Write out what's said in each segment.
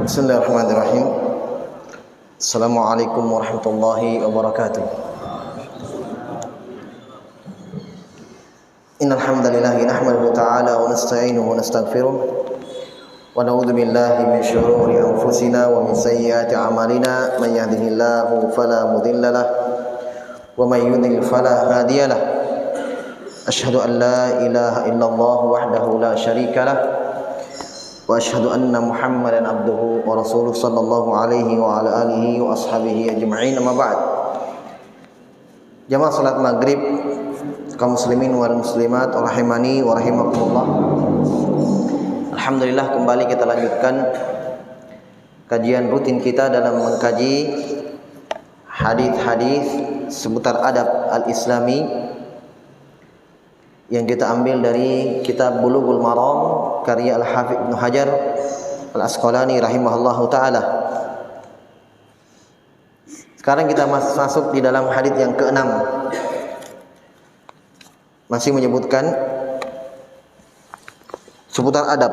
Bismillahirrahmanirrahim. Assalamualaikum warahmatullahi wabarakatuh. Innal hamdalillah nahmaduhu ta'ala wa nasta'inuhu wa nastaghfiruh wa na'udzu billahi min shururi anfusina wa min sayyiati a'malina man yahdihillahu fala mudilla lahu wa man yudlil fala hadiya lahu. Asyhadu an la ilaha illallah wahdahu la syarika lahu wa asyhadu anna Muhammadan abduhu wa rasuluh sallallahu alaihi wa ala alihi wa ashabihi ajma'in, amma ba'd. Jamaah salat maghrib kaum muslimin wal muslimat rahimani wa rahimakumullah. Alhamdulillah, kembali kita lanjutkan kajian rutin kita dalam mengkaji hadis-hadis seputar adab al-islami yang kita ambil dari kitab Bulughul Maram karya Al-Hafidz Ibnu Hajar Al-Asqalani rahimahullahu taala. Sekarang kita masuk di dalam hadis yang ke-6. Masih menyebutkan seputar adab.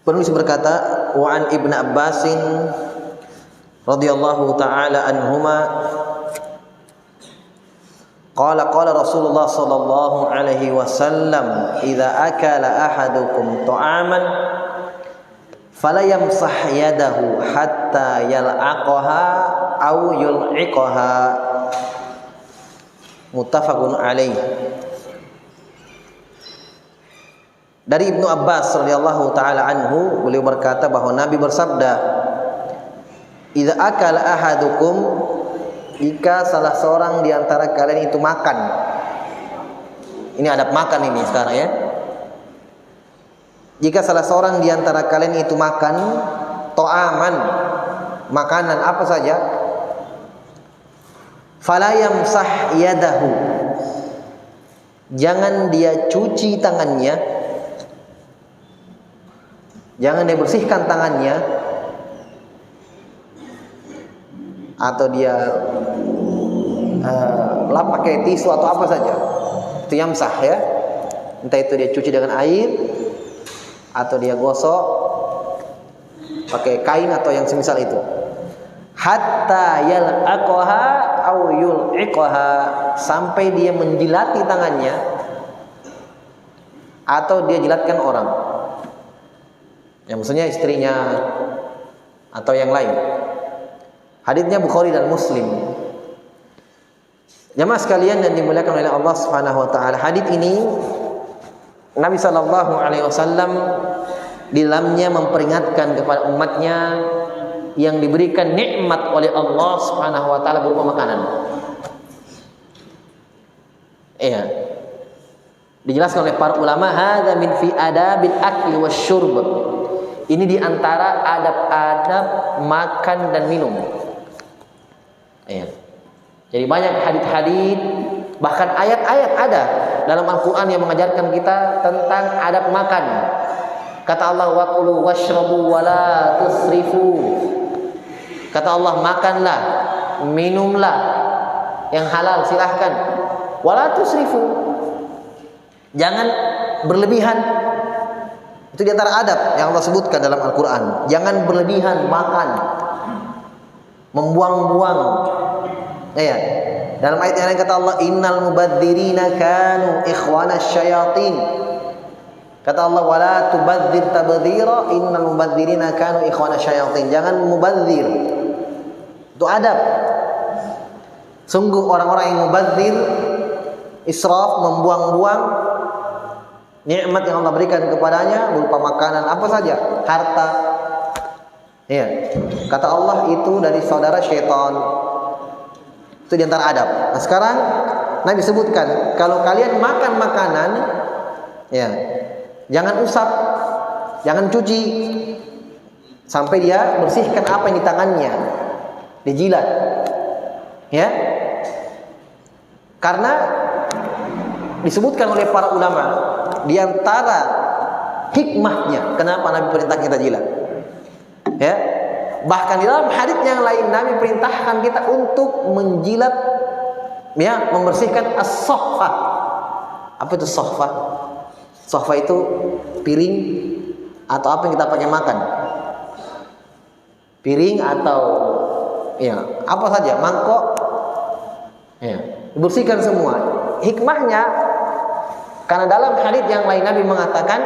Penulis berkata, wa an Ibnu Abbasin radhiyallahu taala anhuma qala Rasulullah sallallahu alaihi wasallam idza akala ahadukum ta'aman fala yamsah yadahu hatta yal'aqaha aw yul'iqaha, muttafaqun alaih. Dari Ibnu Abbas radhiyallahu taala anhu, beliau berkata bahwa Nabi bersabda, idza akala ahadukum, jika salah seorang di antara kalian itu makan. Ini adab makan ini sekarang ya. Jika salah seorang di antara kalian itu makan to'aman, makanan apa saja, fala yamsah yadahu, jangan dia cuci tangannya, jangan dia bersihkan tangannya, atau dia lap pakai tisu atau apa saja, itu yamsah ya. Entah itu dia cuci dengan air atau dia gosok pakai kain atau yang semisal itu. Hatta yal'aqaha aw yul'iqaha, sampai dia menjilati tangannya atau dia jilatkan orang. Yang maksudnya istrinya atau yang lain. Haditsnya Bukhari dan Muslim. Jamaah sekalian yang dimuliakan oleh Allah Subhanahu wa taala, hadits ini Nabi sallallahu alaihi wasallam di dalamnya memperingatkan kepada umatnya yang diberikan nikmat oleh Allah Subhanahu wa taala berupa makanan. Iya. Dijelaskan oleh para ulama, hadza min fi adabil akli wasyurb. Ini di antara adab-adab makan dan minum. Ya. Jadi banyak hadits-hadits, bahkan ayat-ayat ada dalam Al-Quran yang mengajarkan kita tentang adab makan. Kata Allah, wa kulu washrabu wa la tusrifu. Kata Allah, makanlah, minumlah yang halal, silahkan. Wa la tusrifu, jangan berlebihan. Itu di antara adab yang Allah sebutkan dalam Al-Quran. Jangan berlebihan makan, membuang-buang. Ya, dalam ayat yang lain kata Allah, innal mubadzirina kanu ikhwana syayatin. Kata Allah, wala tubadzir tabdzira innal mubadzirina kanu ikhwana syayatin. Jangan mubadzir. Itu adab. Sungguh orang-orang yang mubadzir, israf, membuang-buang nikmat yang Allah berikan kepadanya berupa makanan apa saja, harta. Ya. Kata Allah, itu dari saudara syaitan. Itu di antara adab. Nah, sekarang Nabi sebutkan, kalau kalian makan makanan, ya, jangan usap, jangan cuci sampai dia bersihkan apa yang di tangannya, dijilat. Ya. Karena disebutkan oleh para ulama, di antara hikmahnya kenapa Nabi perintah kita jilat. Ya. Bahkan di dalam hadits yang lain Nabi perintahkan kita untuk menjilat, ya, membersihkan as-saffah. Apa itu saffah? Saffah itu piring atau apa yang kita pakai makan, piring atau ya apa saja, mangkok, ya, bersihkan semua. Hikmahnya karena dalam hadits yang lain Nabi mengatakan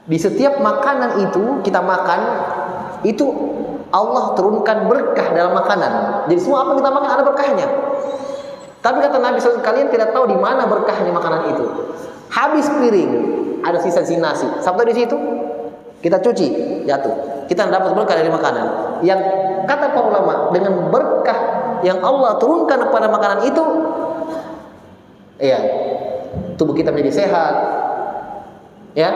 di setiap makanan itu kita makan itu Allah turunkan berkah dalam makanan. Jadi semua apa kita makan ada berkahnya. Tapi kata Nabi SAW, kalian tidak tahu di mana berkahnya makanan itu. Habis piring, ada sisa-sisa nasi. Sampai di situ, kita cuci, jatuh. Kita dapat berkah dari makanan. Yang kata para ulama, dengan berkah yang Allah turunkan kepada makanan itu, ya, tubuh kita menjadi sehat. Ya,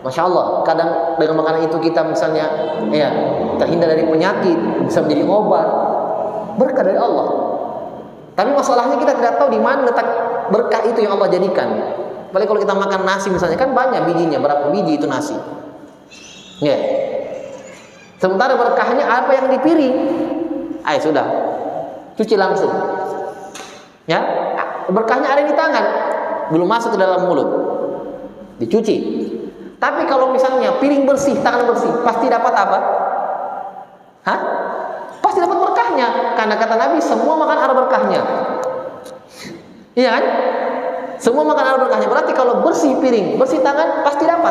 Masya Allah. Kadang dengan makanan itu kita misalnya, ya, terhindar dari penyakit, bisa menjadi obat. Berkah dari Allah. Tapi masalahnya kita tidak tahu di mana letak berkah itu yang Allah jadikan. Apalagi kalau kita makan nasi misalnya, kan banyak bijinya, berapa biji itu nasi. Ya. Sementara berkahnya apa yang di piring? Ayo sudah, cuci langsung. Ya, berkahnya ada di tangan, belum masuk ke dalam mulut, dicuci. Tapi kalau misalnya piring bersih, tangan bersih, pasti dapat apa? Hah? Pasti dapat berkahnya, karena kata Nabi semua makan ada berkahnya. Iya kan? Semua makan ada berkahnya. Berarti kalau bersih piring, bersih tangan, pasti dapat.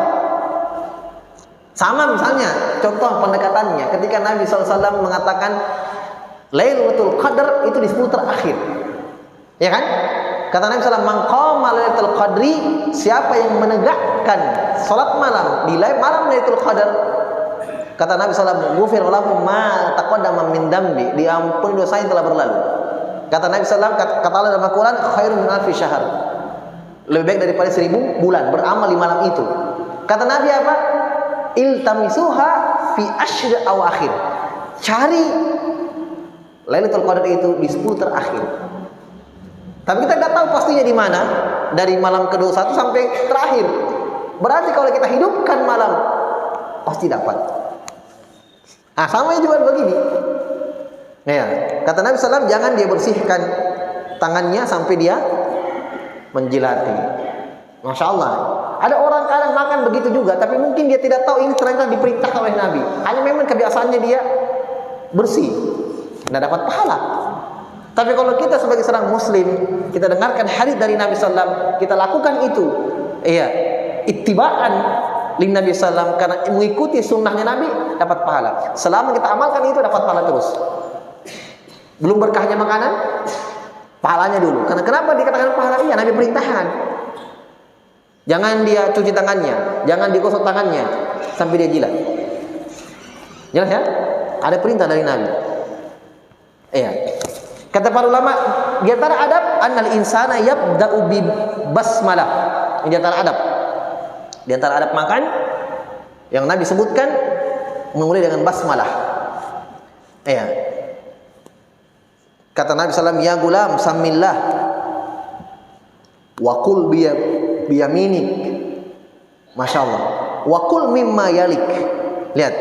Sama misalnya, contoh pendekatannya, ketika Nabi SAW mengatakan Lailatul Qadar itu di 10 terakhir, ya kan? Kata Nabi SAW, man qama Lailatul Qadri, siapa yang menegakkan salat malam di malam Lailatul Qadar, kata Nabi SAW, ghufir lahu ma taqaddama min dambi, diampuni dosa yang telah berlalu. Kata Nabi SAW, kata Allah dalam Al-Quran, khairun min alfi syahr, lebih baik daripada 1000 bulan beramal di malam itu. Kata Nabi apa? Iltamisuha fi asyri awakhir, cari Lailatul Qadar itu di 10 terakhir. Tapi kita tidak tahu pastinya di mana, dari malam ke-21 sampai terakhir. Berarti kalau kita hidupkan malam, pasti dapat. Nah, sama juga begini. Ya, kata Nabi SAW, jangan dia bersihkan tangannya sampai dia menjilati. Masya Allah. Ada orang kadang makan begitu juga, tapi mungkin dia tidak tahu ini ternyata diperintahkan oleh Nabi. Hanya memang kebiasaannya dia bersih, tidak dapat pahala. Tapi kalau kita sebagai seorang Muslim, kita dengarkan hadis dari Nabi SAW, kita lakukan itu, iya, ittiba'an lin Nabi SAW, karena mengikuti sunnahnya Nabi, dapat pahala. Selama kita amalkan itu, dapat pahala terus. Belum berkahnya makanan, pahalanya dulu. Karena kenapa dikatakan pahala? Iya, Nabi perintahkan. Jangan dia cuci tangannya, jangan digosok tangannya sampai dia jilat. Jelas ya? Ada perintah dari Nabi. Iya. Kata para ulama, di antara adab annal insana yabda'u bi basmalah. Di antara adab. Di antara adab makan yang Nabi sebutkan, memulai dengan basmalah. Iya. Kata Nabi SAW, ya gulam samillah wa qul biyaminik. Masya Allah. Wa qul mimma yalik. Lihat,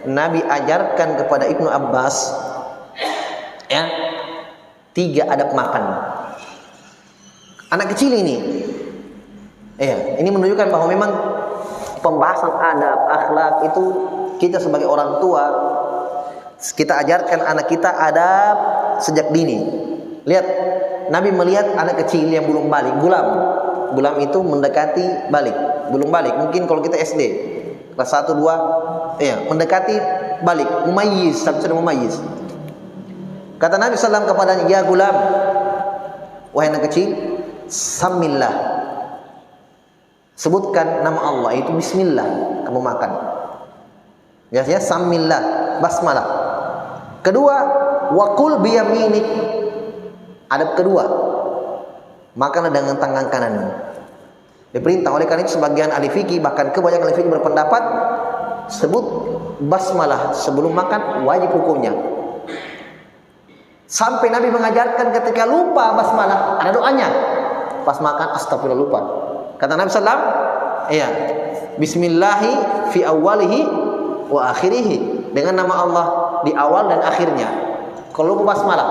Nabi ajarkan kepada Ibnu Abbas, ya, 3 adab makan. Anak kecil ini, ya, ini menunjukkan bahwa memang pembahasan adab, akhlak itu kita sebagai orang tua, kita ajarkan anak kita adab sejak dini. Lihat, Nabi melihat anak kecil yang belum balik, gulam. Gulam itu mendekati balik, belum balik. Mungkin kalau kita SD, kelas 1, 2, ya, mendekati balik, mumayyiz, tapi sudah mumayyiz. Kata Nabi SAW kepadanya, ya gulam, wahai anak kecil, samillah, sebutkan nama Allah, itu bismillah, kamu makan. Ya, samillah, basmalah. Kedua, wakul biyaminik, adab kedua, makanlah dengan tangan kananmu. Diperintah. Oleh karena itu sebagian ahli fikih, bahkan kebanyakan ahli fikih berpendapat, sebut basmalah sebelum makan wajib hukumnya. Sampai Nabi mengajarkan ketika lupa basmalah, ada doanya. Pas makan, astagfirullah, lupa. Kata Nabi SAW, iya, bismillahi fi awalihi wa akhirihi, dengan nama Allah di awal dan akhirnya. Kalau lupa basmalah,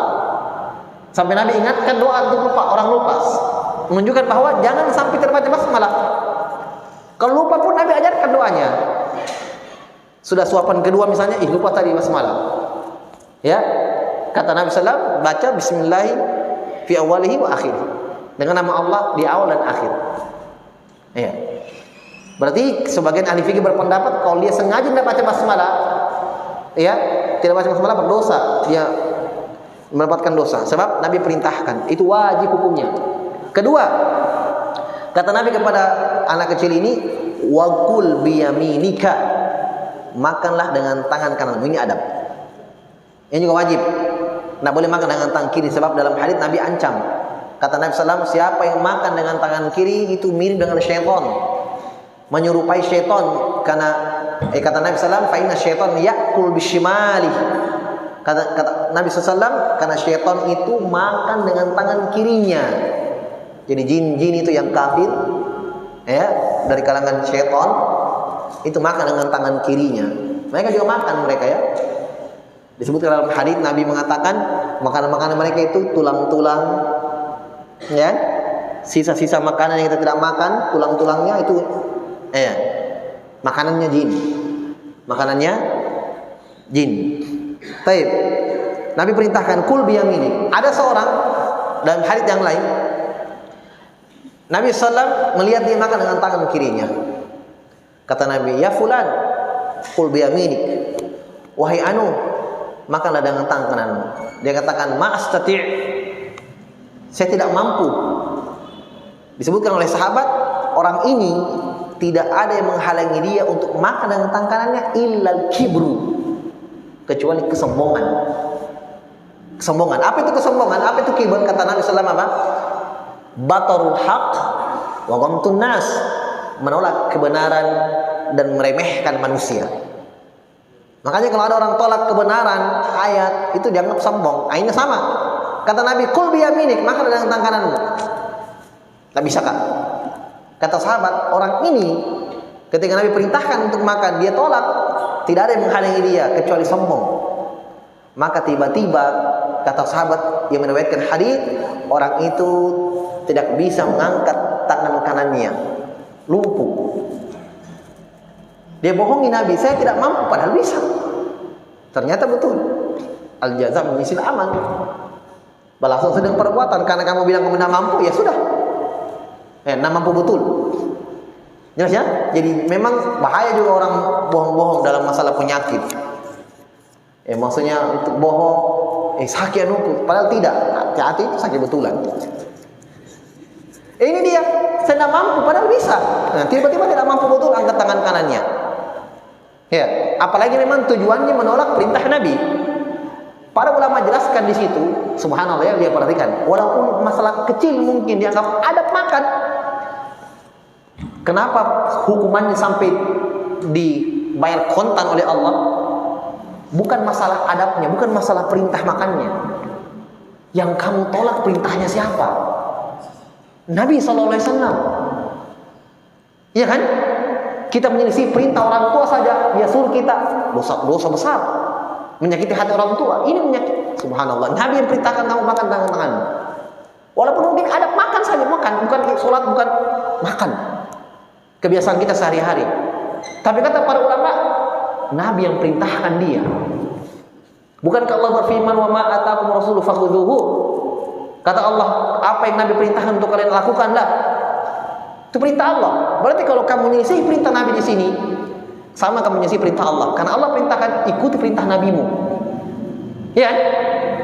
sampai Nabi ingatkan doa untuk lupa, orang lupa, menunjukkan bahwa jangan sampai terbaca basmalah. Kalau lupa pun Nabi ajarkan doanya. Sudah suapan kedua misalnya, lupa tadi basmalah. Ya, kata Nabi SAW, baca Bismillahi fi awalihi wa akhir, dengan nama Allah di awal dan akhir. Ya. Berarti sebagian ahli fikih berpendapat kalau dia sengaja tidak baca basmalah, ya, tidak baca basmalah berdosa, dia mendapatkan dosa. Sebab Nabi perintahkan, itu wajib hukumnya. Kedua, kata Nabi kepada anak kecil ini, wakul biyaminika, makanlah dengan tangan kanan. Ini adab. Ini juga wajib. Tidak boleh makan dengan tangan kiri, sebab dalam hadits Nabi ancam. Kata Nabi SAW, siapa yang makan dengan tangan kiri itu mirip dengan syaitan, menyerupai syaitan. Karena kata Nabi SAW, fa inna syaitan ya'kul bishimali. Kata Nabi SAW, karena syaitan itu makan dengan tangan kirinya. Jadi jin-jin itu yang kafir, ya, dari kalangan syaitan, itu makan dengan tangan kirinya. Mereka juga makan mereka, ya. Disebutkan dalam hadits Nabi mengatakan makanan-makanan mereka itu tulang-tulang, ya, sisa-sisa makanan yang kita tidak makan, tulang-tulangnya itu, makanannya jin, makanannya jin. Taib. Nabi perintahkan kul biyamini. Ada seorang dalam hadits yang lain, Nabi SAW melihat dia makan dengan tangan kirinya. Kata Nabi, ya fulan, kul biyaminik, wahai anu, makanlah dengan tangan kananmu. Dia katakan, ma'astati', saya tidak mampu. Disebutkan oleh sahabat, orang ini tidak ada yang menghalangi dia untuk makan dengan tangan kanannya illal kibru, kecuali kesombongan. Kesombongan. Apa itu kesombongan? Apa itu kibur? Kata Nabi SAW apa? Batarul haq wa ghamtun nas, menolak kebenaran dan meremehkan manusia. Makanya kalau ada orang tolak kebenaran ayat, itu dianggap sombong. Ini sama. Kata Nabi, kul biyaminik, makan dengan tangan kananmu. Tak bisa, Kak. Kata sahabat, orang ini ketika Nabi perintahkan untuk makan, dia tolak. Tidak ada yang menghalangi dia kecuali sombong. Maka tiba-tiba kata sahabat yang meriwayatkan hadis, orang itu tidak bisa mengangkat tangan kanannya, lumpuh. Dia bohongi Nabi, saya tidak mampu, padahal bisa. Ternyata betul. Al-jaza min jinsil amal. Balasan sedang perbuatan. Karena kamu bilang kamu tidak mampu, ya sudah. Tidak mampu betul. Jelas ya? Jadi memang bahaya juga orang bohong-bohong dalam masalah penyakit. Maksudnya untuk bohong, sakit anuku, padahal tidak. Hati-hati itu sakit betulan. Ini dia, saya tidak mampu, padahal bisa. Nah, tiba-tiba tidak mampu betul, angkat tangan kanannya. Ya, apalagi memang tujuannya menolak perintah Nabi. Para ulama jelaskan di situ, subhanallah, ya, dia perhatikan. Walaupun masalah kecil mungkin dianggap adab makan, kenapa hukumannya sampai dibayar kontan oleh Allah? Bukan masalah adabnya, bukan masalah perintah makannya. Yang kamu tolak perintahnya siapa? Nabi SAW. Iya kan? Kita menyelisih perintah orang tua saja, dia suruh kita, dosa besar. Menyakiti hati orang tua, ini menyakiti. Subhanallah, Nabi yang perintahkan kamu makan dengan tangan. Walaupun mungkin adab makan saja, makan, bukan sholat, bukan makan. Kebiasaan kita sehari-hari. Tapi kata para ulama, Nabi yang perintahkan dia. Bukankah Allah berfirman, wa ma atakum rasulu fakhudhuhu? Kata Allah, apa yang Nabi perintahkan untuk kalian lakukanlah. Itu perintah Allah. Berarti kalau kamu menyelesaikan perintah Nabi di sini, sama kamu menyelesaikan perintah Allah. Karena Allah perintahkan ikuti perintah Nabimu. Ya,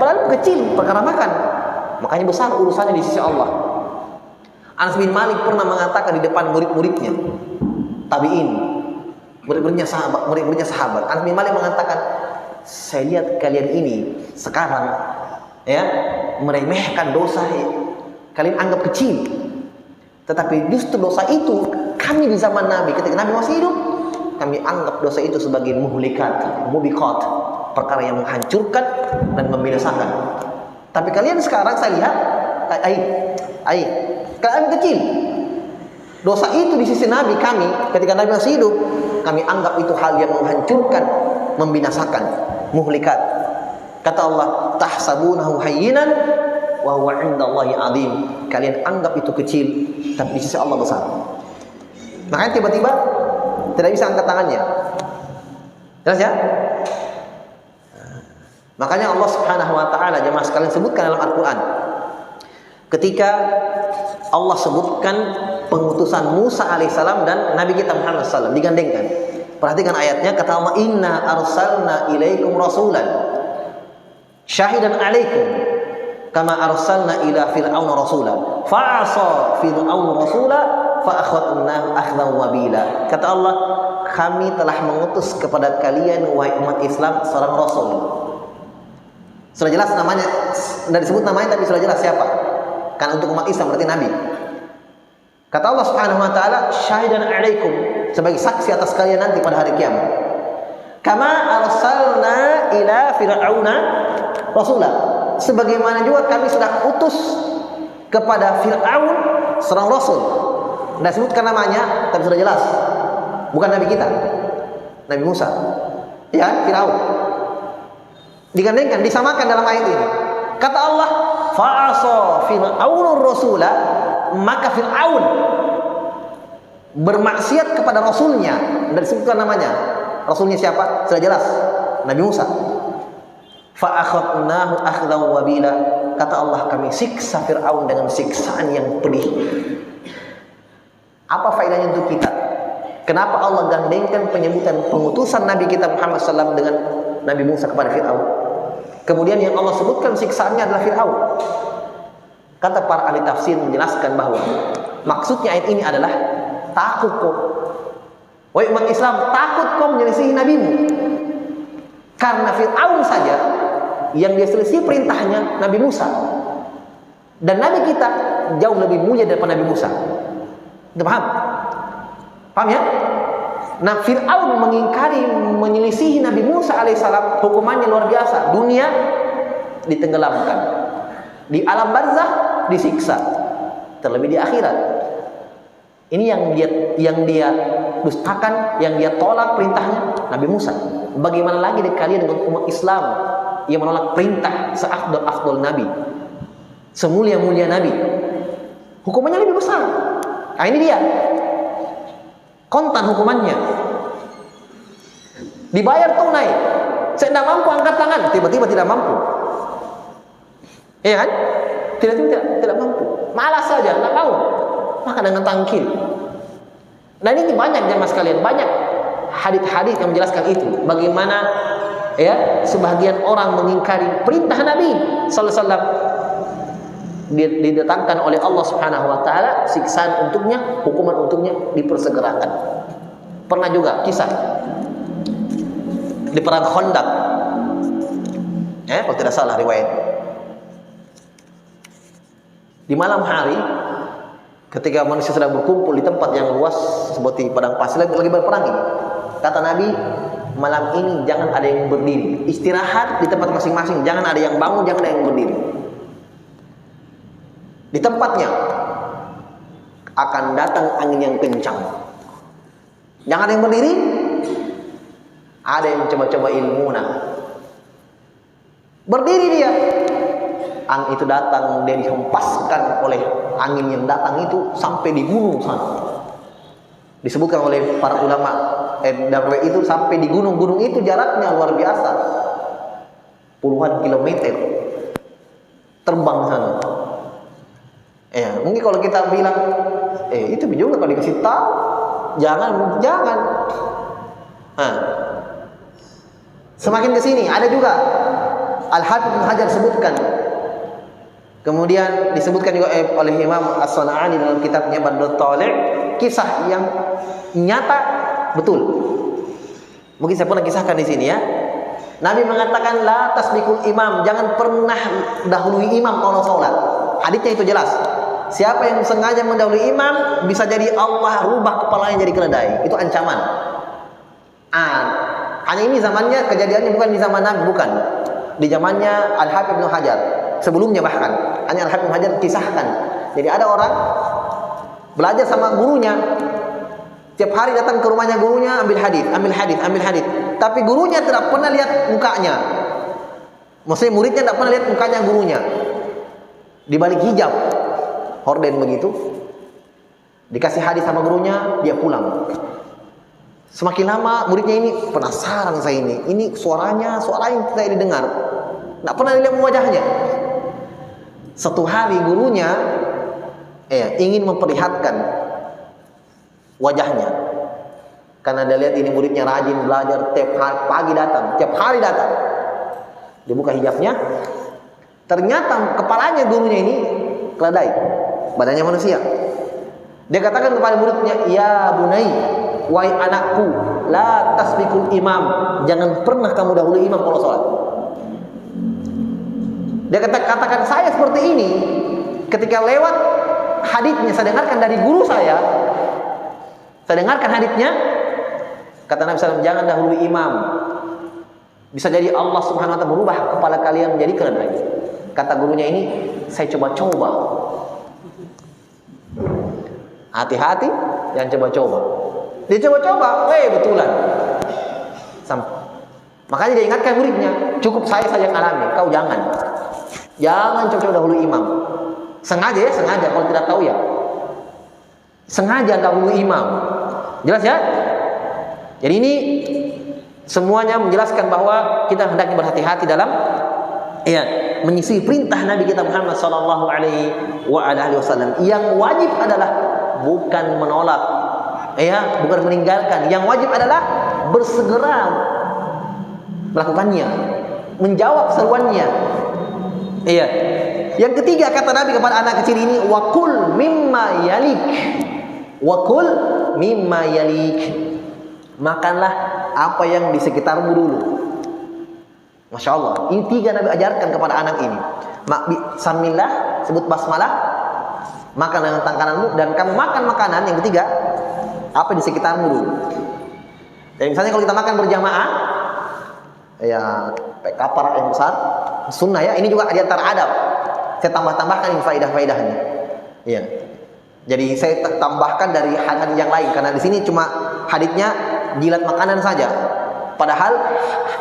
padahal kecil perkara makan, makanya besar urusannya di sisi Allah. Anas bin Malik pernah mengatakan di depan murid-muridnya, tabi'in, murid-muridnya sahabat. Anas bin Malik mengatakan, saya lihat kalian ini sekarang, ya, meremehkan dosa, kalian anggap kecil. Tetapi justru dosa itu kami di zaman Nabi, ketika Nabi masih hidup, kami anggap dosa itu sebagai muhlikat, mubiqat, perkara yang menghancurkan dan membinasakan. Tapi kalian sekarang saya lihat, kalian kecil. Dosa itu di sisi Nabi kami, ketika Nabi masih hidup, kami anggap itu hal yang menghancurkan, membinasakan, muhlikat. Kata Allah, tahsabunahu hayyinan wa huwa 'indallahi 'azim. Kalian anggap itu kecil, tapi di sisi Allah besar. Makanya tiba-tiba tidak bisa angkat tangannya. Jelas ya? Makanya Allah Subhanahu wa taala jemaah sekalian sebutkan dalam Al-Qur'an. Ketika Allah sebutkan pengutusan Musa alaihissalam dan Nabi kita Muhammad SAW digandengkan. Perhatikan ayatnya, kata Allah, inna arsalna ilaikum rasulan syahidan alaikum kama arsalna ila fir'auna rasula fa'asa fir'auna rasula fa'akhadnahu akhdan wabila. Kata Allah, kami telah mengutus kepada kalian wahai umat Islam seorang rasul. Sudah jelas namanya, tidak disebut namanya tapi sudah jelas siapa. Karena untuk umat Islam berarti Nabi. Kata Allah Subhanahu wa taala, syahidan alaikum, sebagai saksi atas kalian nanti pada hari kiamat. Kama arsalna ila fir'auna rasula, sebagaimana juga kami sudah utus kepada Fir'aun seorang rasul. Tidak sebutkan namanya tapi sudah jelas. Bukan Nabi kita, Nabi Musa. Ya, Fir'aun. Digandengkan, disamakan dalam ayat ini. Kata Allah, fa'asa fir'aunur rasula, maka Fir'aun bermaksiat kepada rasulnya. Dan disebutkan namanya. Rasulnya siapa? Sudah jelas, Nabi Musa. Fa'akhadnahu akhdan wabila. Kata Allah, kami siksa Fir'aun dengan siksaan yang pedih. Apa faedahnya untuk kita? Kenapa Allah gandengkan penyebutan pengutusan Nabi kita Muhammad SAW dengan Nabi Musa kepada Fir'aun? Kemudian yang Allah sebutkan siksaannya adalah Fir'aun. Kata para ahli tafsir menjelaskan bahwa maksudnya ayat ini adalah takut kau, wahai umat Islam, takut kau menyelisihi nabimu. Karena Fir'aun saja yang dia selisih perintahnya Nabi Musa. Dan Nabi kita jauh lebih mulia daripada Nabi Musa. Kita paham? Paham ya? Nah, Fir'aun mengingkari, menyelisihi Nabi Musa alaihissalam, hukumannya luar biasa. Dunia ditenggelamkan, di alam barzakh disiksa, terlebih di akhirat. Ini yang dia dustakan, yang dia tolak perintahnya Nabi Musa. Bagaimana lagi kalian dengan umat Islam yang menolak perintah seafdal Nabi, semulia-mulia Nabi? Hukumannya lebih besar. Nah, ini dia kontan hukumannya. Dibayar tunai, saya tidak mampu angkat tangan, tiba-tiba tidak mampu. Iya kan? Tidak mampu. Malas saja, tidak mau. Maka dengan tangkil. Nah, ini banyak jemaah sekalian, banyak hadis-hadis yang menjelaskan itu. Bagaimana ya sebagian orang mengingkari perintah Nabi sallallahu alaihi wasallam, didatangkan oleh Allah Subhanahu wa taala siksaan untuknya, hukuman untuknya dipersegerakan. Pernah juga kisah di perang Khandaq. Kalau tidak salah riwayat. Di malam hari ketika manusia sedang berkumpul di tempat yang luas seperti padang pasir lagi berperang ini. Kata Nabi, malam ini jangan ada yang berdiri. Istirahat di tempat masing-masing, jangan ada yang bangun, jangan ada yang berdiri. Di tempatnya akan datang angin yang kencang. Jangan ada yang berdiri. Ada yang coba-coba ilmuna. Berdiri dia. Angin itu datang, dia dihempaskan oleh angin yang datang itu sampai di gunung sana. Disebutkan oleh para ulama dalam itu sampai di gunung-gunung itu jaraknya luar biasa. Puluhan kilometer. Terbang sana. Mungkin kalau kita bilang, itu juga kalau dikasih tahu, jangan. Semakin ke sini ada juga Al-Hafidz Ibnu Hajar sebutkan. Kemudian disebutkan juga oleh Imam As-San'ani dalam kitabnya Badrut Thali', kisah yang nyata betul. Mungkin saya pernah kisahkan di sini ya. Nabi mengatakan la tasbiqul imam, jangan pernah dahului imam kalau sholat. Hadisnya itu jelas. Siapa yang sengaja mendahului imam, bisa jadi Allah rubah kepalanya jadi keledai. Itu ancaman. Hanya ini zamannya, kejadiannya bukan di zaman Nabi, bukan. Di zamannya Al-Hafidz Ibnu Hajar. Sebelumnya bahkan. Hanya Al-Hafidz Ibnu Hajar kisahkan. Jadi ada orang belajar sama gurunya. Tiap hari datang ke rumahnya gurunya, ambil hadis. Tapi gurunya tidak pernah lihat mukanya. Maksudnya muridnya tidak pernah lihat mukanya gurunya. Di balik hijab, horden begitu. Dikasih hadis sama gurunya, dia pulang. Semakin lama muridnya ini penasaran, saya ini suaranya suara yang tidak didengar, nggak pernah dilihat wajahnya. Satu hari gurunya ingin memperlihatkan wajahnya, karena dia lihat ini muridnya rajin belajar, tiap hari pagi datang, tiap hari datang. Dia buka hijabnya, ternyata kepalanya gurunya ini keledai, badannya manusia. Dia katakan kepada muridnya, ya bunai, wahai anakku, la tasbikul imam, jangan pernah kamu dahului imam kalau sholat. Dia katakan, saya seperti ini ketika lewat haditsnya, saya dengarkan dari guru saya dengarkan haditsnya, kata Nabi SAW, jangan dahului imam, bisa jadi Allah Subhanahu wa ta'ala berubah kepala kalian menjadi keledai. Kata gurunya ini, saya coba-coba. Hati-hati, jangan coba-coba. Dia coba-coba, betulan. Makanya dia ingatkan muridnya, cukup saya saja yang alami, kau jangan coba-coba dahulu imam. Sengaja ya, sengaja, kalau tidak tahu ya, sengaja dahulu imam. Jelas ya? Jadi ini semuanya menjelaskan bahwa kita hendaknya berhati-hati dalam menyisi perintah Nabi kita Muhammad sallallahu alaihi wasallam. Yang wajib adalah bukan menolak, bukan meninggalkan. Yang wajib adalah bersegera melakukannya, menjawab seruannya. Yang ketiga kata Nabi kepada anak kecil ini, wakul mimma yalik. Wakul mimma yalik. Makanlah apa yang di sekitarmu dulu. Masya Allah, ini 3 Nabi ajarkan kepada anak ini. Samillah, sebut basmalah, makan dengan tangan kananmu, dan kamu makan makanan. Yang ketiga, apa di sekitarmu dulu. Dan misalnya kalau kita makan berjamaah, kapar yang besar, sunnah ya. Ini juga di antara adab. Saya tambahkan ini faedah-faedahnya. Jadi saya tambahkan dari hadis yang lain, karena di sini cuma hadisnya jilat makanan saja. Padahal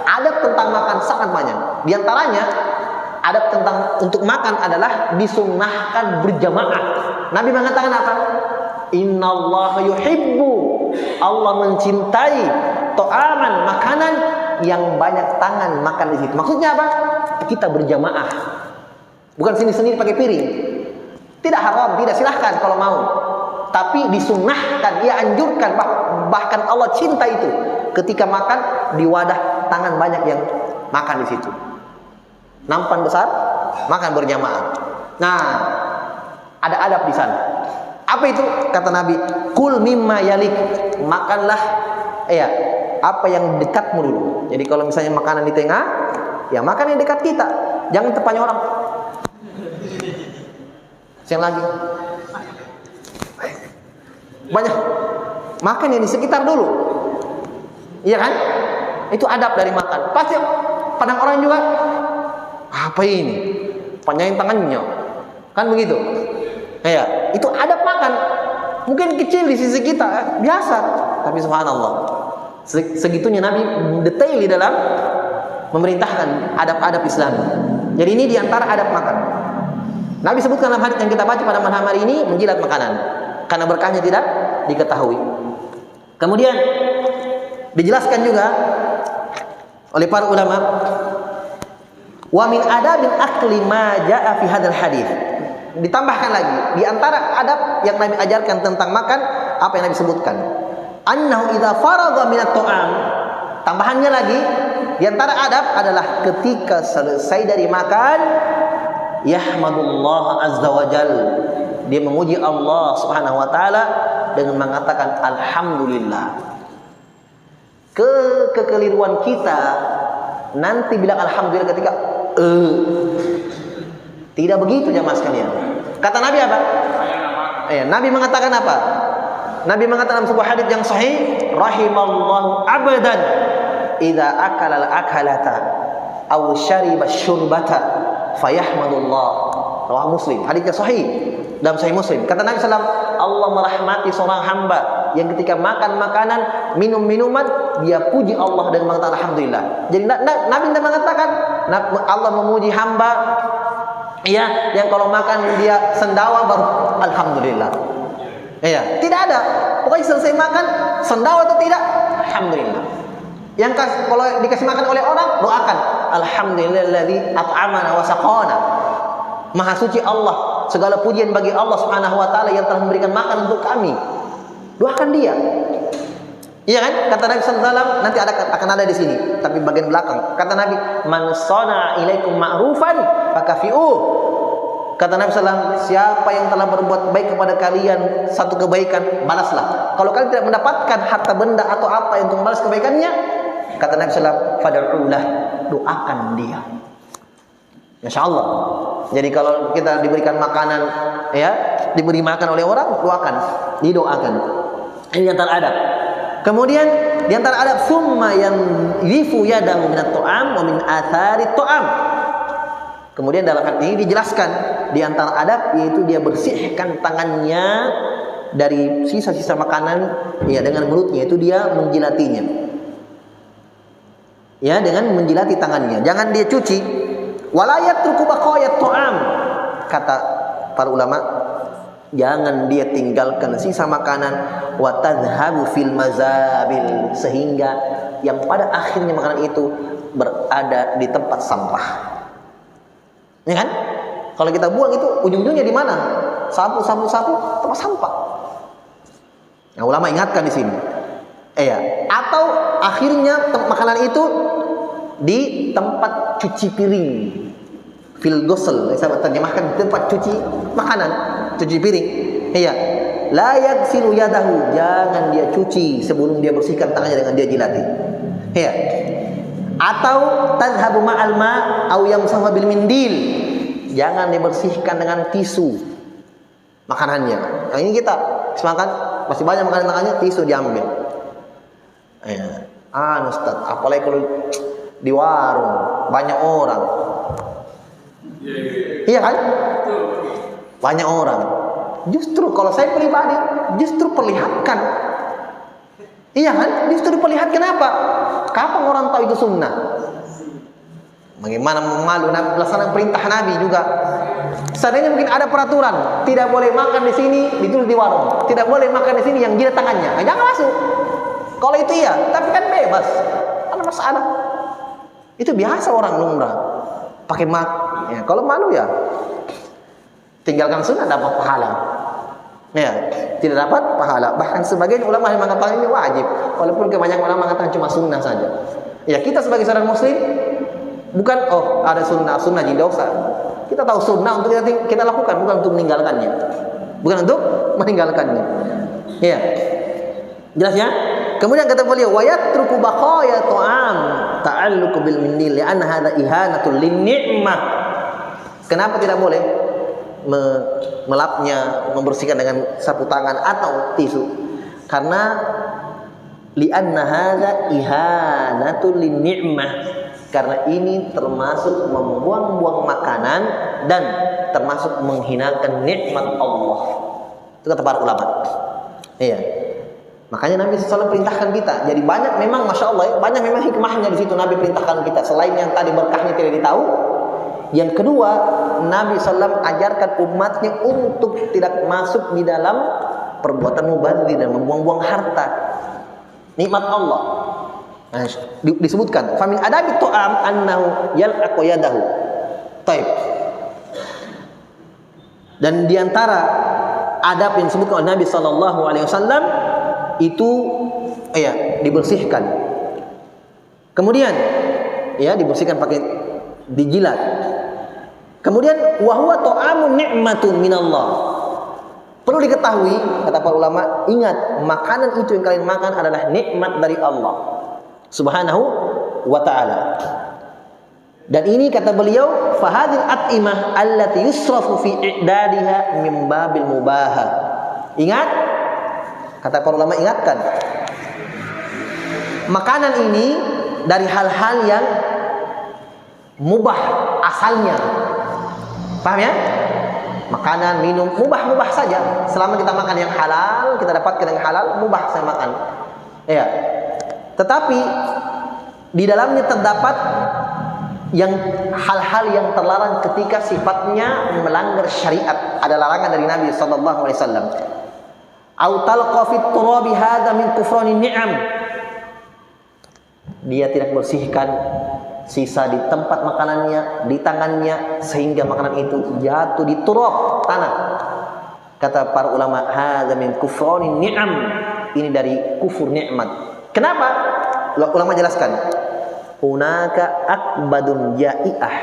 adab tentang makan sangat banyak. Di antaranya adab tentang untuk makan adalah disunnahkan berjamaah. Nabi mengatakan apa? Innallaha yuhibbu, Allah mencintai ta'aman, makanan yang banyak tangan makan di situ. Maksudnya apa? Kita berjamaah. Bukan sendiri-sendiri pakai piring. Tidak haram, tidak, silahkan kalau mau. Tapi disunnahkan, anjurkan, bahkan Allah cinta itu ketika makan di wadah tangan banyak yang makan di situ. Nampan besar, makan berjamaah. Nah, ada adab di sana. Apa itu? Kata Nabi, kul mimma yalik, makanlah apa yang dekatmu dulu. Jadi kalau misalnya makanan di tengah, makan yang dekat kita. Jangan tepatnya orang. Yang lagi banyak, makan yang di sekitar dulu. Iya kan? Itu adab dari makan. Pasti pandang orang juga, apa ini? Panjangin tangannya. Kan begitu? Itu adab makan. Mungkin kecil di sisi kita, biasa. Tapi subhanallah, segitunya Nabi detail di dalam memerintahkan adab-adab Islam. Jadi ini diantara adab makan. Nabi sebutkan dalam hadis yang kita baca pada malam hari ini, menjilat makanan, karena berkahnya tidak diketahui. Kemudian dijelaskan juga oleh para ulama, wa min adabil akli ma jaa fi hadzal hadis. Ditambahkan lagi, di antara adab yang Nabi ajarkan tentang makan, apa yang Nabi sebutkan, annahu idza faragha minat ta'am. Tambahannya lagi, di antara adab adalah ketika selesai dari makan, yahmadullah azza wa jal, dia memuji Allah subhanahu wa ta'ala dengan mengatakan alhamdulillah. Kekeliruan kita nanti bilang alhamdulillah ketika tidak begitu jamaah sekalian. Kata Nabi apa? Nabi mengatakan apa? Nabi mengatakan dalam sebuah hadis yang sahih, rahimallahu abadan idza akala al-akalata aw syariba syurbata fayahmadullah. Rawah Muslim. Hadisnya sahih dalam Sahih Muslim. Kata Nabi SAW, Allah merahmati seorang hamba yang ketika makan makanan, minum minuman, dia puji Allah dan mengatakan alhamdulillah. Jadi Nabi tidak mengatakan Allah memuji hamba yang kalau makan dia sendawa baru alhamdulillah. Tidak ada. Pokoknya selesai makan sendawa atau tidak, alhamdulillah. Kalau dikasih makan oleh orang, doakan alhamdulillahilladzi at'amana wa saqana. Maha suci Allah, segala pujian bagi Allah Subhanahu wa taala yang telah memberikan makan untuk kami. Doakan dia. Iya kan? Kata Nabi sallallahu alaihi wasallam, nanti akan ada di sini, tapi bagian belakang. Kata Nabi, "Man shana'a ilaikum ma'rufan fakafi'uh." Kata Nabi sallallahu alaihi wasallam, siapa yang telah berbuat baik kepada kalian satu kebaikan, balaslah. Kalau kalian tidak mendapatkan harta benda atau apa untuk membalas kebaikannya, kata Nabi sallallahu alaihi wasallam, "Fad'ulah," doakan dia. Insyaallah. Jadi kalau kita diberikan makanan, ya, diberi makan oleh orang, doakan, didoakan. Ini antara adab. Kemudian di antara adab, summa yanzifu yadahu minat ta'am wa min athari ta'am. Kemudian dalam hal ini dijelaskan di antara adab yaitu dia bersihkan tangannya dari sisa-sisa makanan, ya, dengan mulutnya itu dia menjilatinya. Ya, dengan menjilati tangannya. Jangan dia cuci. Wala yatruku baqayat ta'am. Kata para ulama, jangan dia tinggalkan sisa makanan wa tadhhabu fil mazabil, sehingga yang pada akhirnya makanan itu berada di tempat sampah. Ya kan? Kalau kita buang itu ujung-ujungnya di mana? Sapu tempat sampah. Nah, ulama ingatkan di sini. Ya, atau akhirnya makanan itu di tempat cuci piring. Fil ghusl, saya terjemahkan tempat cuci makanan, cuci piring. Iya. La yaghsilu yadahu, jangan dia cuci sebelum dia bersihkan tangannya dengan dia jilati. Iya. Atau tadhhabu ma'al ma' aw yamsahu bil mindil. Jangan dibersihkan dengan tisu makanannya. Nah, ini kita makan masih banyak makanan tangannya, tisu diambil. Iya. Ustaz, apalagi kalau di warung banyak orang. Iya kan? Banyak orang. Justru kalau saya pribadi, justru perlihatkan. Iya kan? Justru perlihatkan apa? Kapan orang tahu itu sunnah? Bagaimana memalu melaksanakan perintah Nabi juga. Seandainya mungkin ada peraturan, tidak boleh makan di sini, ditulis di warung. Tidak boleh makan di sini yang jilat tangannya. Nah, jangan masuk. Kalau itu iya, tapi kan bebas. Ada masalah. Itu biasa orang lumrah. Pakai mak. Ya, kalau malu ya tinggalkan sunnah, dapat pahala. Ya, tidak dapat pahala. Bahkan sebagian ulama yang mengatakan ini wajib, walaupun kebanyakan ulama mengatakan cuma sunnah saja. Ya, kita sebagai seorang muslim bukan ada sunnah jadi dosa. Kita tahu sunnah untuk kita lakukan, bukan untuk meninggalkannya. Bukan untuk meninggalkannya. Ya. Jelas ya? Kemudian kata beliau, wa yatruku baqaya ta'am ta'alluqu bil mindil li'anna hadha ihanatul lin-ni'mah. Kenapa tidak boleh melapnya, membersihkan dengan sapu tangan atau tisu? Karena li'anna hadza ihanatul lin-ni'mah. Karena ini termasuk membuang-buang makanan dan termasuk menghinakan nikmat Allah. Itu kata para ulama. Iya. Makanya Nabi SAW perintahkan kita. Jadi banyak memang, masya Allah, ya, banyak memang hikmahnya di situ Nabi perintahkan kita. Selain yang tadi berkahnya tidak ditahu, yang kedua Nabi SAW ajarkan umatnya untuk tidak masuk di dalam perbuatan mubadzir dan membuang-buang harta, nikmat Allah. Nah, disebutkan famin adabi tu'am annahu yal'aqu yadahu. Taib. Dan diantara adab yang disebutkan oleh Nabi SAW itu dibersihkan. Kemudian dibersihkan pakai dijilat. Kemudian wa huwa ta'amun ni'matun minallah. Perlu diketahui, kata para ulama, ingat makanan itu yang kalian makan adalah nikmat dari Allah Subhanahu wa ta'ala. Dan ini kata beliau, fahadil at'imah allati yusrafu fi i'dadiha min babil mubaha. Ingat, kata para ulama, ingatkan, makanan ini dari hal-hal yang mubah asalnya. Paham ya? Makanan, minum, mubah saja. Selama kita makan yang halal, kita dapatkan yang halal, mubah saya makan. Ya. Tetapi di dalamnya terdapat yang hal-hal yang terlarang ketika sifatnya melanggar syariat. Ada larangan dari Nabi sallallahu alaihi wasallam. Au talqa fit turabi hadza min kufranin ni'am. dia tidak bersihkan sisa di tempat makanannya, di tangannya, sehingga makanan itu jatuh di turab, tanah. Kata para ulama, hadza min kufranin ni'am. Ini dari kufur nikmat. Kenapa? Ulama jelaskan. Hunaka akbadun ja'iah.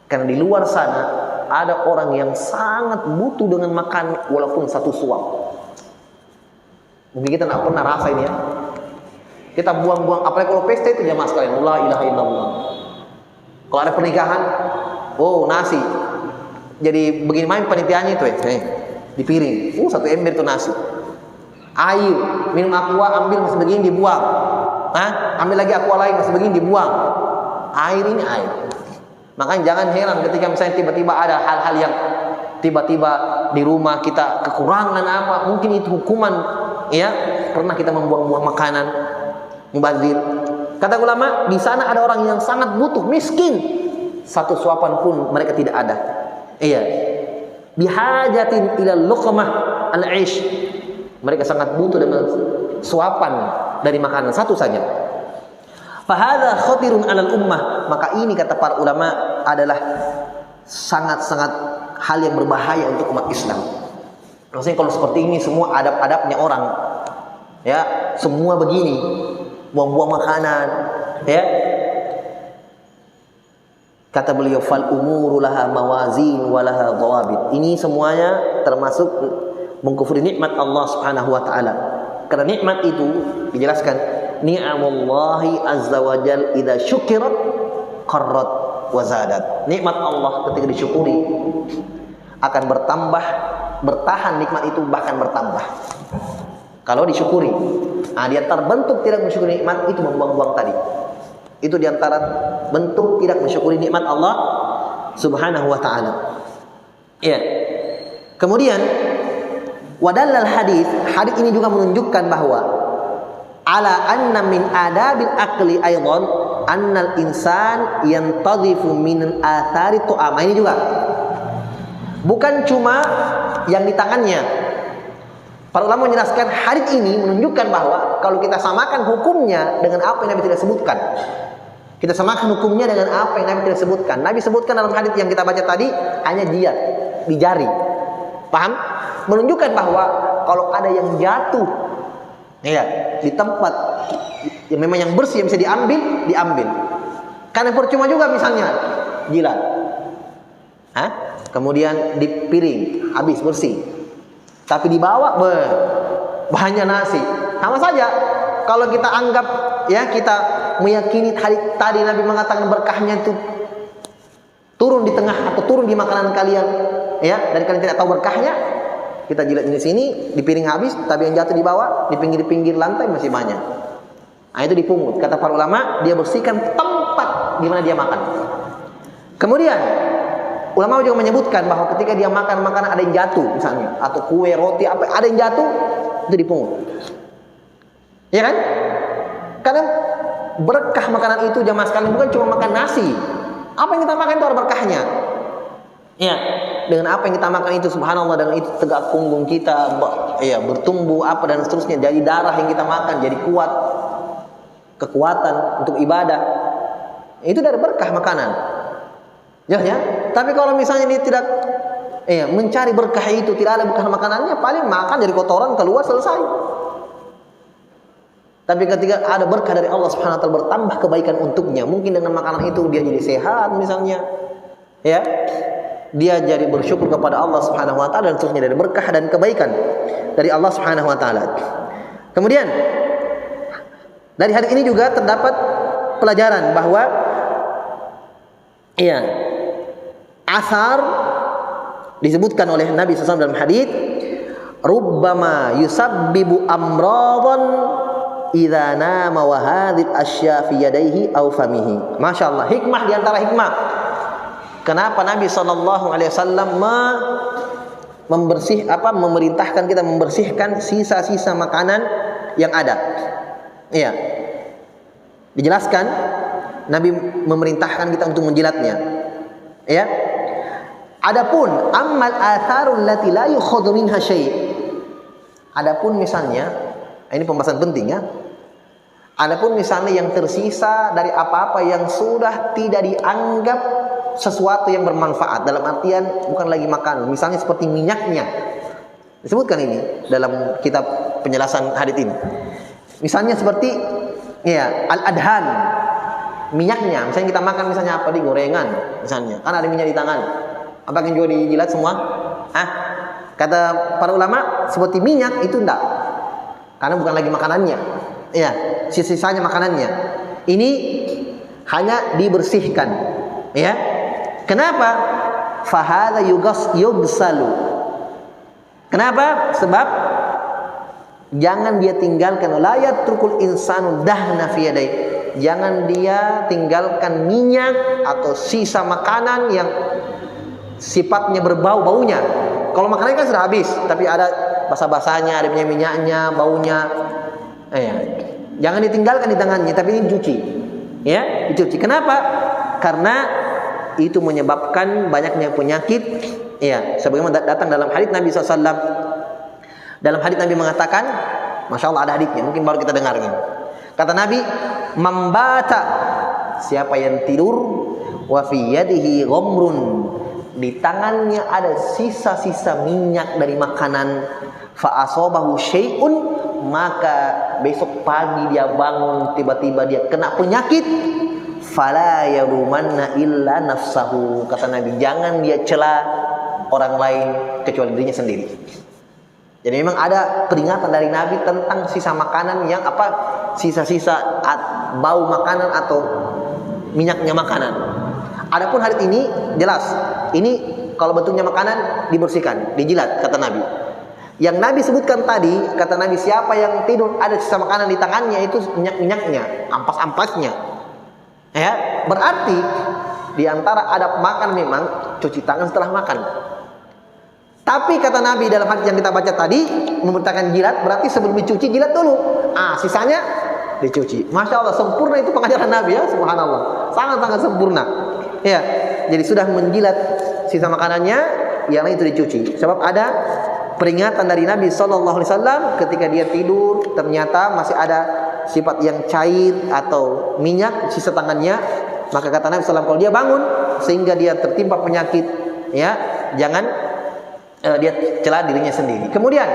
Karena di luar sana ada orang yang sangat butuh dengan makan walaupun satu suap. Mungkin kita tidak pernah rasa ini ya. Kita buang-buang, apalagi kalau pesta itu jamaah sekalian, la ilaha illallah. Kalau ada pernikahan, oh nasi. Jadi begini main panitianya itu di piring. Satu ember itu nasi. Air, minum aqua, ambil masih begini dibuang. Ambil lagi aqua lain masih begini dibuang. Air ini air. Makanya jangan heran ketika misalnya tiba-tiba ada hal-hal yang tiba-tiba di rumah kita kekurangan apa, mungkin itu hukuman ya, pernah kita membuang-buang makanan, mubazir. Kata ulama, di sana ada orang yang sangat butuh, miskin. Satu suapan pun mereka tidak ada. Iya. Bihajatin ila luqmah al-aish. Mereka sangat butuh dengan suapan dari makanan satu saja. Fahadha khatirun 'alal ummah. Maka ini kata para ulama adalah sangat-sangat hal yang berbahaya untuk umat Islam. Maksudnya kalau seperti ini semua adab-adabnya orang, ya semua begini, buang-buang makanan, ya. Kata beliau, fal umuru laha mawazin wa laha dhawabit. Ini semuanya termasuk mengkufuri nikmat Allah Subhanahu wa taala. Karena nikmat itu dijelaskan, ni'amullahi azza wa jal idza syukirat qarrat wa zadat. Nikmat Allah ketika disyukuri akan bertambah, bertahan nikmat itu bahkan bertambah. Kalau disyukuri. Nah, di antara bentuk tidak mensyukuri nikmat itu membuang-buang tadi. Itu di antara bentuk tidak mensyukuri nikmat Allah Subhanahu wa taala. Ya. Kemudian wadallal hadis ini juga menunjukkan bahwa ala anna min adabil aqli aidan annal insan yantadhifu min athari tu'am. Ini juga bukan cuma yang di tangannya. Para ulama menjelaskan hadis ini menunjukkan bahwa kalau kita samakan hukumnya dengan apa yang Nabi tidak sebutkan. Kita samakan hukumnya dengan apa yang Nabi tidak sebutkan. Nabi sebutkan dalam hadis yang kita baca tadi hanya jiat, di jari. Paham? Menunjukkan bahwa kalau ada yang jatuh ya, di tempat yang memang yang bersih yang bisa diambil. Karena percuma juga misalnya jilat. Kemudian di piring habis bersih. Tapi dibawa banyak nasi. Sama saja kalau kita anggap ya, kita meyakini tadi Nabi mengatakan berkahnya itu turun di tengah atau turun di makanan kalian ya, dan kalian tidak tahu berkahnya. Kita jilat di sini, di piring habis, tapi yang jatuh di bawah, di pinggir-pinggir lantai masih banyak. Nah, itu dipungut. Kata para ulama, dia bersihkan tempat di mana dia makan. Kemudian ulama juga menyebutkan bahwa ketika dia makan makanan ada yang jatuh misalnya, atau kue, roti, apa ada yang jatuh, itu dipungut. Ya kan? Karena berkah makanan itu jamaah sekalian bukan cuma makan nasi. Apa yang kita makan itu ada berkahnya. Ya, dengan apa yang kita makan itu subhanallah, dengan itu tegak punggung kita ya bertumbuh apa dan seterusnya, jadi darah yang kita makan jadi kuat, kekuatan untuk ibadah. Itu dari berkah makanan. Ya. Tapi kalau misalnya dia tidak mencari berkah itu, tidak ada berkah makanannya, paling makan dari kotoran keluar selesai. Tapi ketika ada berkah dari Allah Subhanahu wa taala, bertambah kebaikan untuknya. Mungkin dengan makanan itu dia jadi sehat misalnya. Ya. Dia jadi bersyukur kepada Allah Subhanahu wa taala dan seterusnya, dari berkah dan kebaikan dari Allah Subhanahu wa taala. Kemudian dari hadis ini juga terdapat pelajaran bahwa asar disebutkan oleh Nabi SAW dalam hadis, rubbama yusabbibu amradan idza nama wa hadhil asya fi yadayhi aw famihi. Masyaallah, hikmah di antara hikmah kenapa Nabi SAW memerintahkan kita membersihkan sisa-sisa makanan yang ada. Iya. Dijelaskan Nabi memerintahkan kita untuk menjilatnya. Ya. Adapun ammal atharul lati la yukhadhu minha syai'. Adapun misalnya, ini pembahasan penting ya. Adapun misalnya yang tersisa dari apa-apa yang sudah tidak dianggap sesuatu yang bermanfaat, dalam artian bukan lagi makanan, misalnya seperti minyaknya, disebutkan ini dalam kitab penjelasan hadits ini. Misalnya seperti ya al-adhan, minyaknya, misalnya kita makan misalnya apa di gorengan, misalnya kan ada minyak di tangan, apakah juga dijilat semua? Kata para ulama seperti minyak itu enggak, karena bukan lagi makanannya, ya sisa-sisanya makanannya. Ini hanya dibersihkan, ya. Kenapa? Fahadha yugsalu. Kenapa? Sebab jangan dia tinggalkan, la yatrukul insanu dahna fi yadayhi. Jangan dia tinggalkan minyak atau sisa makanan yang sifatnya berbau-baunya. Kalau makanannya kan sudah habis, tapi ada basah-basahnya, ada minyaknya, baunya. Jangan ditinggalkan di tangannya, tapi ini dicuci. Ya, dicuci. Kenapa? Karena itu menyebabkan banyaknya penyakit. Ya, sebagaimana datang dalam hadits Nabi SAW. Dalam hadits Nabi mengatakan, Masya Allah ada haditsnya, mungkin baru kita dengar ini. Kata Nabi, membata, siapa yang tidur, wa fi yadihi ghamrun, di tangannya ada sisa-sisa minyak dari makanan, fa asabahu syai'un, maka besok pagi dia bangun tiba-tiba dia kena penyakit, fala yarumanna illa nafsahu, kata Nabi, jangan dia cela orang lain kecuali dirinya sendiri. Jadi memang ada peringatan dari Nabi tentang sisa makanan yang sisa-sisa bau makanan atau minyaknya makanan. Adapun hadits ini jelas, ini kalau bentuknya makanan dibersihkan, dijilat, kata Nabi. Yang Nabi sebutkan tadi, kata Nabi, siapa yang tidur ada sisa makanan di tangannya, itu minyak-minyaknya, ampas-ampasnya. Ya, berarti di antara adab makan memang cuci tangan setelah makan. Tapi kata Nabi dalam hadis yang kita baca tadi, memerintahkan jilat, berarti sebelum dicuci jilat dulu. Sisanya dicuci. Masya Allah, sempurna itu pengajaran Nabi, ya, subhanallah. Sangat-sangat sempurna. Ya, jadi sudah menjilat sisa makanannya, yang lain itu dicuci. Sebab ada peringatan dari Nabi SAW ketika dia tidur, ternyata masih ada sifat yang cair atau minyak sisa tangannya, maka kata Nabi SAW, kalau dia bangun sehingga dia tertimpa penyakit, ya, jangan dia cela dirinya sendiri. Kemudian,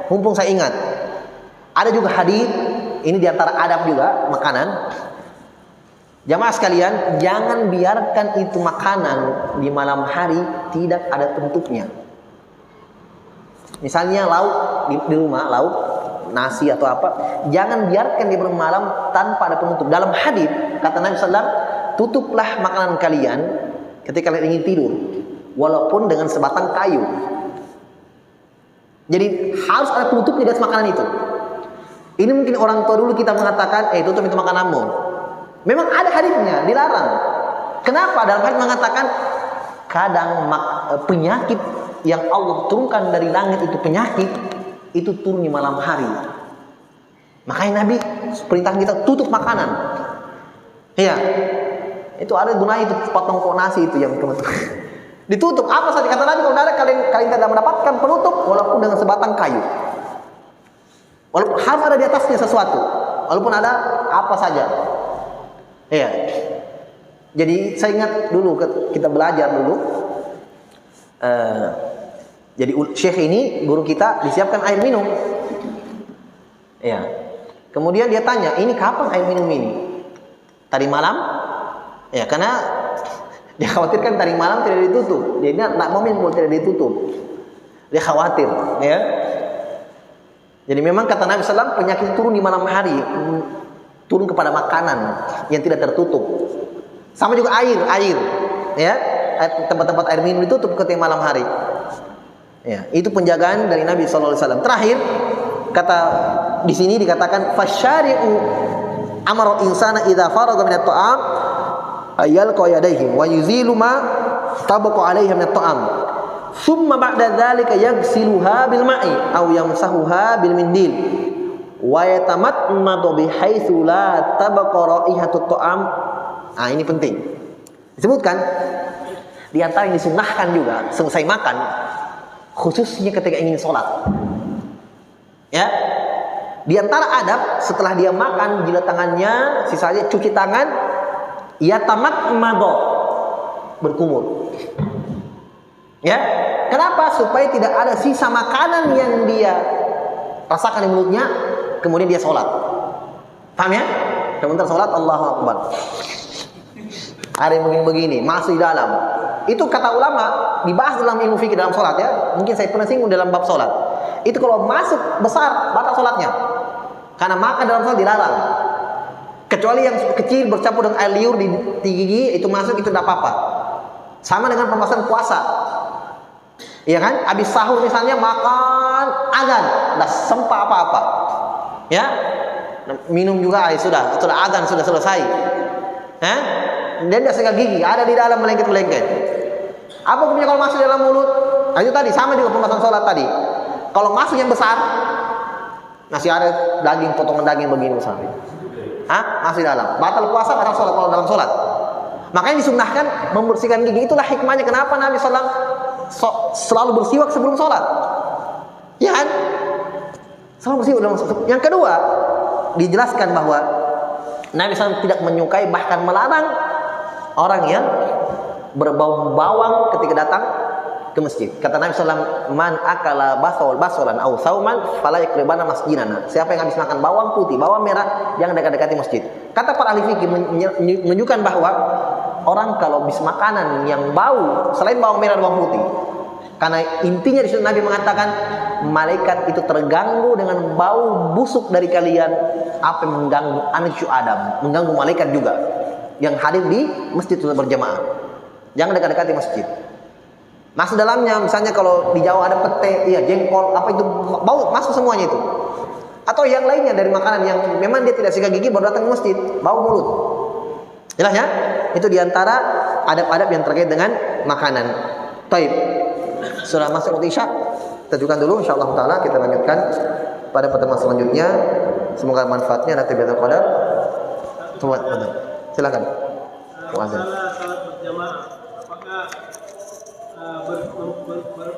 mumpung saya ingat, ada juga hadis ini diantara adab juga makanan. Jamaah sekalian, jangan biarkan itu makanan di malam hari tidak ada penutupnya. Misalnya lauk di rumah, lauk nasi atau apa, jangan biarkan di malam tanpa ada penutup. Dalam hadis kata Nabi SAW, tutuplah makanan kalian ketika kalian ingin tidur, walaupun dengan sebatang kayu. Jadi harus ada penutupnya di atas makanan itu. Ini mungkin orang tua dulu kita mengatakan, tutup itu makananmu. Memang ada hadisnya, dilarang. Kenapa? Dalam hadis mengatakan, kadang penyakit yang Allah turunkan dari langit itu, penyakit itu turun di malam hari. Makanya Nabi perintah kita tutup makanan. Iya. Itu ada gunanya, itu potong nasi itu yang ditutup. Apa saja kata Nabi, kalau ada kalian tidak mendapatkan penutup, walaupun dengan sebatang kayu, walaupun harus ada di atasnya sesuatu, walaupun ada apa saja. Iya. Jadi saya ingat dulu kita belajar dulu. Jadi Syekh ini guru kita disiapkan air minum. Iya. Kemudian dia tanya, ini kapan air minum ini? Tadi malam? Ya, karena dia khawatirkan tadi malam tidak ditutup. Dia tidak mau minum tidak ditutup. Dia khawatir, ya. Jadi memang kata Nabi SAW, penyakit turun di malam hari, turun kepada makanan yang tidak tertutup. Sama juga air, ya. Tempat-tempat air minum ditutup ketika malam hari. Ya, itu penjagaan dari Nabi SAW. Terakhir, kata di sini dikatakan, fasyari'u amara insana idza faragha min at-ta'am ayalqa yadayhi wa yuzilu ma tabaqa 'alaiha min at-ta'am. Thumma ba'da dzalika yaghsiluha bil ma'i aw yamsahuha bil mindil wa yatamatmadu bihaitsu la tabaqa raihatu at-ta'am. Ini penting. Disebutkan di antara yang disunnahkan juga selesai makan, khususnya ketika ingin sholat. Ya, Di antara adab setelah dia makan, jilat tangannya, sisanya cuci tangan, ya tamat mado, berkumur. Ya, kenapa? Supaya tidak ada sisa makanan yang dia rasakan di mulutnya, kemudian dia sholat. Paham ya? Sebentar sholat, Allahu Akbar. Ada yang begini-begini, masuk di dalam. Itu kata ulama, dibahas dalam ilmu fikih dalam sholat ya. Mungkin saya pernah singgung dalam bab sholat. Itu kalau masuk besar, batal sholatnya. Karena makan dalam sholat dilarang. Kecuali yang kecil bercampur dengan air liur di gigi, itu masuk, itu tidak apa-apa. Sama dengan pembahasan puasa. Iya kan? Habis sahur misalnya makan azan, tidak sempat apa-apa. Ya, minum juga air sudah azan sudah selesai. Dia tidak sikat gigi, ada di dalam melengket-melengket. Apa hukumnya kalau masuk dalam mulut? Nah, itu tadi sama juga pembahasan sholat tadi. Kalau masuk yang besar, masih ada daging, potongan daging begini misalnya. Masih dalam. Batal puasa, batal sholat kalau dalam sholat. Makanya disunnahkan membersihkan gigi. Itulah hikmahnya kenapa Nabi SAW selalu bersiwak sebelum sholat. Ya kan? Selalu bersiwak dalam sholat. Yang kedua, dijelaskan bahwa Nabi SAW tidak menyukai, bahkan melarang orang yang berbau bawang ketika datang ke masjid. Kata Nabi SAW, man akala basolan au sauman fala yakribana masjidana. Siapa yang habis makan bawang putih, bawang merah, jangan dekat-dekati masjid. Kata para ahli fikih menunjukkan bahwa orang kalau habis makanan yang bau selain bawang merah dan bawang putih, karena intinya di situ Nabi mengatakan malaikat itu terganggu dengan bau busuk dari kalian, apa yang mengganggu anak Adam, mengganggu malaikat juga yang hadir di masjid untuk berjamaah. Jangan dekat-dekati masjid. Masuk dalamnya, misalnya kalau di Jawa ada pete, iya jengkol, apa itu bau, masuk semuanya itu. Atau yang lainnya dari makanan yang memang dia tidak sikat gigi baru datang ke masjid, bau mulut. Jelas ya? Itu diantara adab-adab yang terkait dengan makanan. Taib. Sudah masuk waktu Isya. Kita juga dulu, insyaallah taala kita lanjutkan pada pertemuan selanjutnya. Semoga manfaatnya nanti biar qadar. Silakan. Salat berjamaah, apakah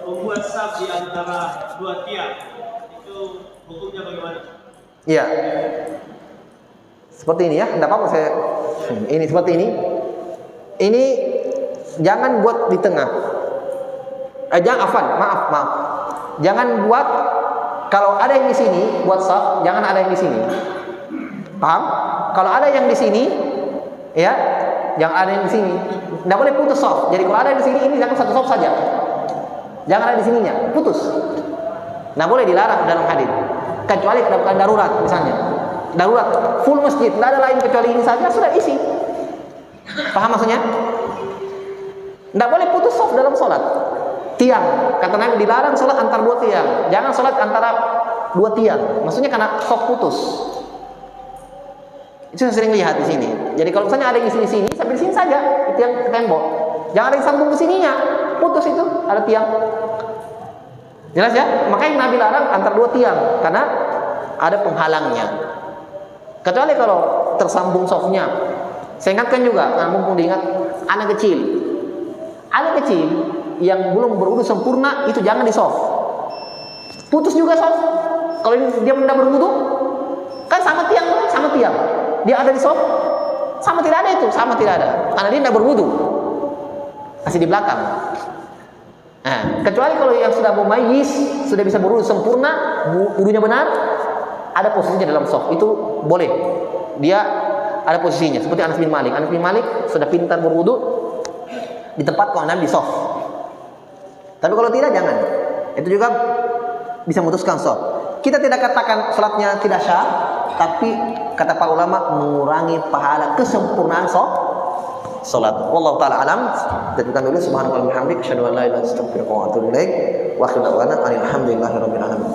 membuat saf di antara dua tiang itu hukumnya bagaimana? Iya. Seperti ini ya, tidak apa-apa saya. Ini seperti ini. Ini jangan buat di tengah. Maaf. Jangan buat, kalau ada yang di sini buat saf, jangan ada yang di sini. Paham? Kalau ada yang di sini, ya, yang ada yang di sini, tidak boleh putus saf. Jadi kalau ada yang di sini, ini jangan satu saf saja. Jangan ada di sininya, putus. Tidak boleh, dilarang dalam hadis. Kecuali ada bukan darurat, misalnya. Darurat, full masjid, tidak ada lain kecuali ini saja, sudah isi. Paham maksudnya? Tidak boleh putus saf dalam sholat. Tiang, kata Nabi dilarang sholat antar dua tiang. Jangan sholat antara dua tiang. Maksudnya karena saf putus. Itu saya sering lihat di sini. Jadi kalau misalnya ada yang di sini, sampai di sini saja, itu yang ke tembok. Jangan ada yang sambung ke sininya, putus itu, ada tiang. Jelas ya? Makanya Nabi larang antar dua tiang karena ada penghalangnya. Kecuali kalau tersambung softnya. Saya ingatkan juga, karena mumpung diingat, anak kecil yang belum berwudu sempurna itu jangan di soft. Putus juga soft. Kalau dia tidak berwudu, kan sama tiang. Dia ada di soft, sama tidak ada itu, karena dia tidak berwudu, masih di belakang. Nah, kecuali kalau yang sudah mumayyiz, sudah bisa berwudu sempurna, wudunya benar, ada posisinya dalam soft, itu boleh. Dia ada posisinya, seperti Anas bin Malik. Anas bin Malik sudah pintar berwudu, di tempat kalau Nabi di soft. Tapi kalau tidak, jangan. Itu juga bisa memutuskan soft. Kita tidak katakan salatnya tidak sah, tapi kata para ulama mengurangi pahala kesempurnaan salat. Wallahu taala alam. Kita dulu subhanallahi wa bihamdihi asyhadu an la ilaha illa anta astaghfiruka wa atubu ilaik. Wa akhiru da'wana alhamdulillahirabbil alamin.